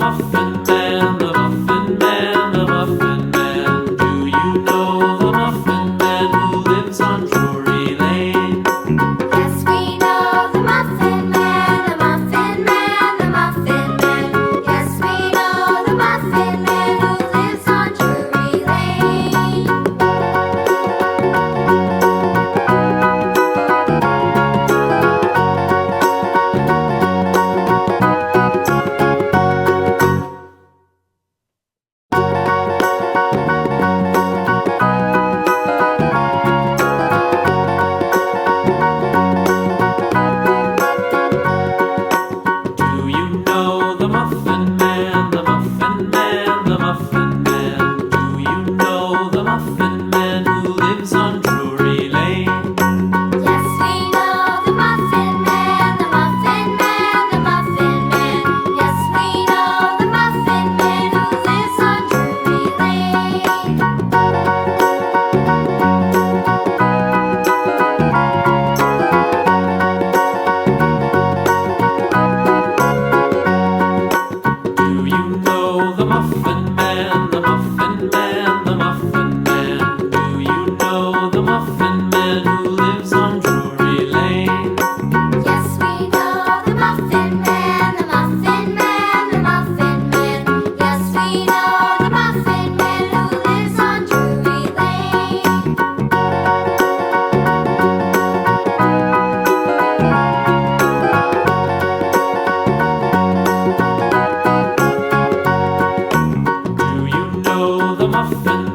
Muffin Man, the Muffin Man, the Muffin Man. Do you know the Muffin Man who lives on Drury Lane? Yes, we know the Muffin Man, the Muffin Man, the Muffin Man. Yes, we know the Muffin Man who lives on Drury Lane. Do you know the Muffin Man, the Muffin Man, the Muffin Man? Do you know the Muffin Man who lives on Drury Lane? Yes, we know the Muffin Man, the Muffin Man, the Muffin Man. Yes, we know the Muffin Man who lives on Drury Lane. Do you know the Muffin Man, the Muffin Man, the Muffin Man? Do you know the Muffin Man who lives on Drury Lane? Yes, we know the Muffin Man, the Muffin Man, the Muffin Man. Yes, we know the Muffin Man who lives on Drury Lane. Do you know the Muffin